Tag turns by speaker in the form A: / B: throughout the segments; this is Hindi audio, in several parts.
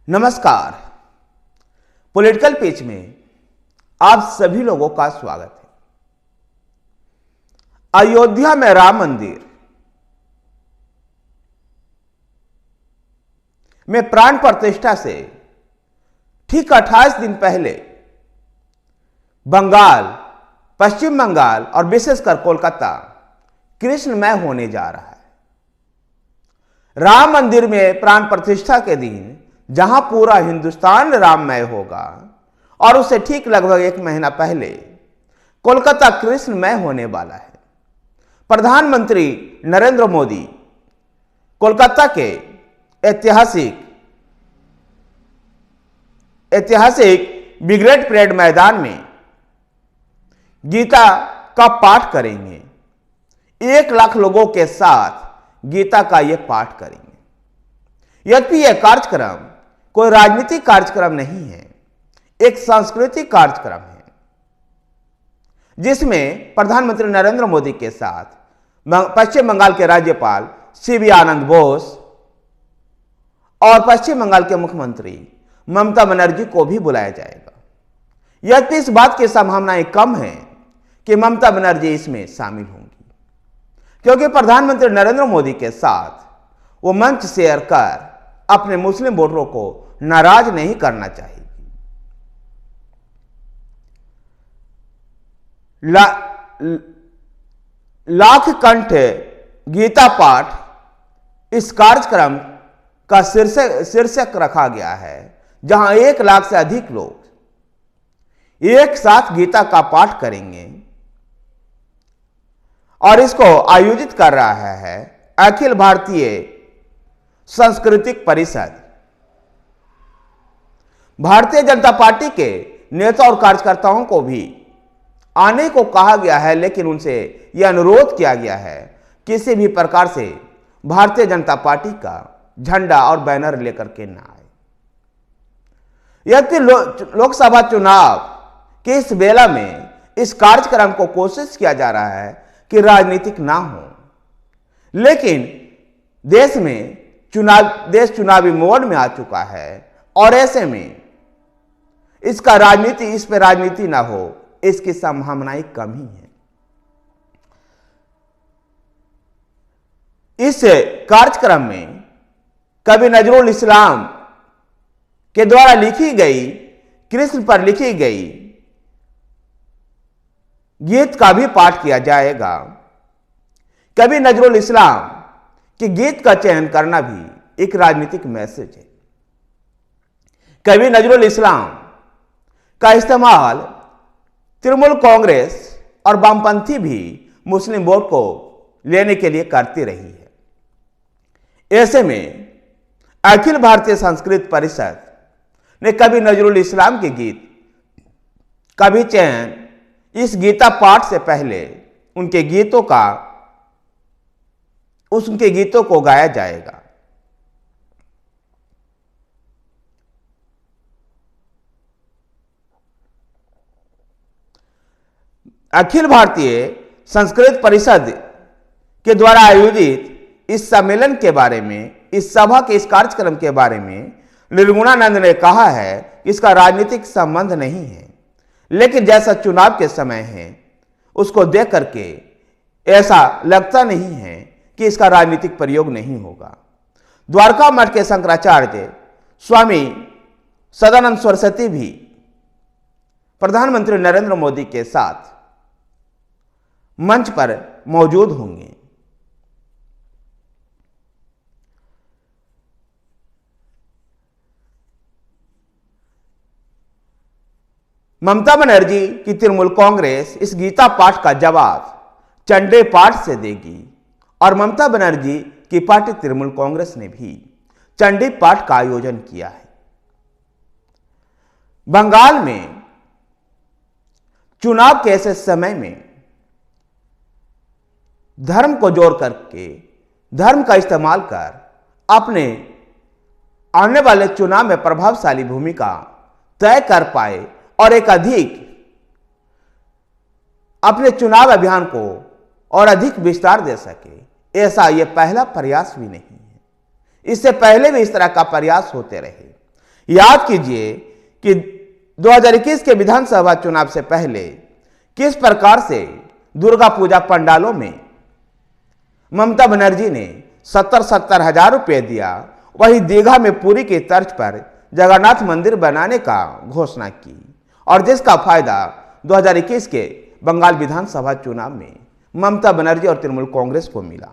A: नमस्कार। पॉलिटिकल पेज में आप सभी लोगों का स्वागत है। अयोध्या में राम मंदिर में प्राण प्रतिष्ठा से ठीक 28 दिन पहले बंगाल, पश्चिम बंगाल और विशेषकर कोलकाता कृष्णमय होने जा रहा है। राम मंदिर में प्राण प्रतिष्ठा के दिन जहां पूरा हिंदुस्तान राममय होगा और उससे ठीक लगभग 1 महीना पहले कोलकाता कृष्णमय होने वाला है। प्रधानमंत्री नरेंद्र मोदी कोलकाता के ऐतिहासिक ब्रिगेड परेड मैदान में गीता का पाठ करेंगे। 1 लाख लोगों के साथ गीता का यह पाठ करेंगे। यद्यपि यह कार्यक्रम कोई राजनीतिक कार्यक्रम नहीं है, एक सांस्कृतिक कार्यक्रम है जिसमें प्रधानमंत्री नरेंद्र मोदी के साथ पश्चिम बंगाल के राज्यपाल सीवी आनंद बोस और पश्चिम बंगाल के मुख्यमंत्री ममता बनर्जी को भी बुलाया जाएगा। यद्यपि इस बात की संभावनाएं कम है कि ममता बनर्जी इसमें शामिल होंगी, क्योंकि प्रधानमंत्री नरेंद्र मोदी के साथ वो मंच शेयर कर अपने मुस्लिम वोटरों को नाराज नहीं करना चाहिए। लाख कंठ गीता पाठ इस कार्यक्रम का शीर्षक रखा गया है, जहां 1 लाख से अधिक लोग एक साथ गीता का पाठ करेंगे और इसको आयोजित कर रहा है अखिल भारतीय सांस्कृतिक परिषद। भारतीय जनता पार्टी के नेता और कार्यकर्ताओं को भी आने को कहा गया है, लेकिन उनसे यह अनुरोध किया गया है किसी भी प्रकार से भारतीय जनता पार्टी का झंडा और बैनर लेकर के न आए। यद्यपि लोकसभा चुनाव के इस बेला में इस कार्यक्रम को कोशिश किया जा रहा है कि राजनीतिक ना हो, लेकिन देश चुनावी मोड में आ चुका है और ऐसे में इस पर राजनीति ना हो, इसकी संभावनाएं कम ही है। इस कार्यक्रम में कवि नजरुल इस्लाम के द्वारा कृष्ण पर लिखी गई गीत का भी पाठ किया जाएगा। कवि नजरुल इस्लाम के गीत का चयन करना भी एक राजनीतिक मैसेज है। कवि नजरुल इस्लाम का इस्तेमाल तृणमूल कांग्रेस और वामपंथी भी मुस्लिम वोट को लेने के लिए करती रही है। ऐसे में अखिल भारतीय संस्कृत परिषद ने कवि नजरुल इस्लाम के गीत का भी चयन इस गीता पाठ से पहले उनके गीतों को गाया जाएगा। अखिल भारतीय संस्कृत परिषद के द्वारा आयोजित इस सम्मेलन के बारे में, इस सभा के इस कार्यक्रम के बारे में निर्गुणानंद ने कहा है कि इसका राजनीतिक संबंध नहीं है, लेकिन जैसा चुनाव के समय है उसको देख करके ऐसा लगता नहीं है कि इसका राजनीतिक प्रयोग नहीं होगा। द्वारका मठ के शंकराचार्य स्वामी सदानंद सरस्वती भी प्रधानमंत्री नरेंद्र मोदी के साथ मंच पर मौजूद होंगे। ममता बनर्जी की तृणमूल कांग्रेस इस गीता पाठ का जवाब चंडे पाठ से देगी और ममता बनर्जी की पार्टी तृणमूल कांग्रेस ने भी चंडी पाठ का आयोजन किया है। बंगाल में चुनाव के ऐसे समय में धर्म को जोड़ करके, धर्म का इस्तेमाल कर अपने आने वाले चुनाव में प्रभावशाली भूमिका तय कर पाए और एक अधिक अपने चुनाव अभियान को और अधिक विस्तार दे सके, ऐसा यह पहला प्रयास भी नहीं है। इससे पहले भी इस तरह का प्रयास होते रहे। याद कीजिए कि 2021 के विधानसभा चुनाव से पहले किस प्रकार से दुर्गा पूजा पंडालों में ममता बनर्जी ने 70 हजार रुपये दिया, वही दीघा में पुरी की तर्ज पर जगन्नाथ मंदिर बनाने का घोषणा की और जिसका फायदा 2021 के बंगाल विधानसभा चुनाव में ममता बनर्जी और तृणमूल कांग्रेस को मिला।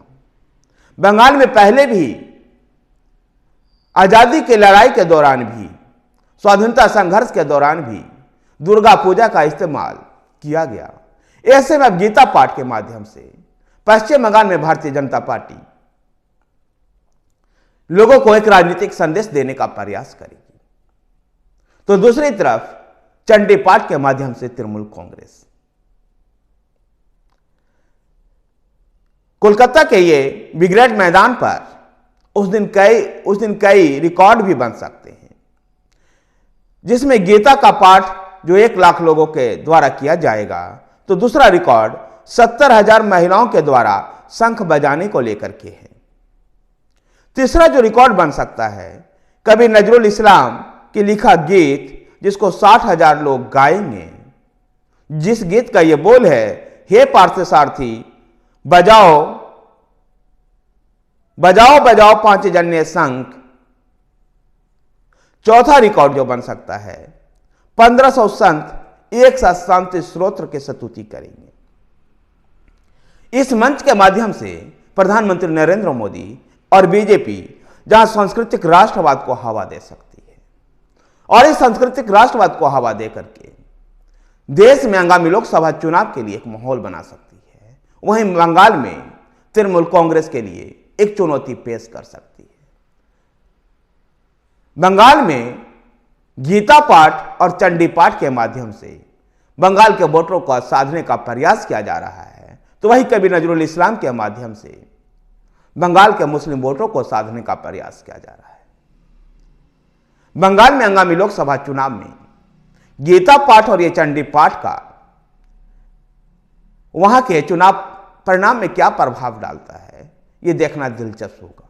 A: बंगाल में पहले भी आजादी की लड़ाई के दौरान भी, स्वाधीनता संघर्ष के दौरान भी दुर्गा पूजा का इस्तेमाल किया गया। ऐसे में अब गीता पाठ के माध्यम से पश्चिम बंगाल में भारतीय जनता पार्टी लोगों को एक राजनीतिक संदेश देने का प्रयास करेगी, तो दूसरी तरफ चंडी पाठ के माध्यम से तृणमूल कांग्रेस। कोलकाता के ये ब्रिगेड मैदान पर उस दिन कई रिकॉर्ड भी बन सकते हैं, जिसमें गीता का पाठ जो 1 लाख लोगों के द्वारा किया जाएगा, तो दूसरा रिकॉर्ड 70,000 महिलाओं के द्वारा शंख बजाने को लेकर के है। तीसरा जो रिकॉर्ड बन सकता है, कभी नजरुल इस्लाम की लिखा गीत जिसको 60,000 लोग गाएंगे, जिस गीत का ये बोल है, हे पार्थसारथी बजाओ बजाओ बजाओ 5 जन्य शंख। चौथा रिकॉर्ड जो बन सकता है, 1500 संत एक साथ शांति स्तोत्र के स्तुति करेंगे। इस मंच के माध्यम से प्रधानमंत्री नरेंद्र मोदी और बीजेपी जहां सांस्कृतिक राष्ट्रवाद को हवा दे सकती है और इस सांस्कृतिक राष्ट्रवाद को हवा दे करके देश में आगामी लोकसभा चुनाव के लिए एक माहौल बना सकती है, वहीं बंगाल में तृणमूल कांग्रेस के लिए एक चुनौती पेश कर सकती है। बंगाल में गीता पाठ और चंडी पाठ के माध्यम से बंगाल के वोटरों को साधने का प्रयास किया जा रहा है, तो वही कभी नजरुल इस्लाम के माध्यम से बंगाल के मुस्लिम वोटरों को साधने का प्रयास किया जा रहा है। बंगाल में आगामी लोकसभा चुनाव में गीता पाठ और ये चंडी पाठ का वहां के चुनाव परिणाम में क्या प्रभाव डालता है, ये देखना दिलचस्प होगा।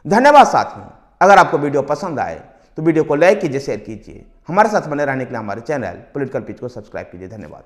A: धन्यवाद साथियों। अगर आपको वीडियो पसंद आए तो वीडियो को लाइक कीजिए, शेयर कीजिए। हमारे साथ बने रहने के लिए हमारे चैनल पॉलिटिकल पिच को सब्सक्राइब कीजिए। धन्यवाद।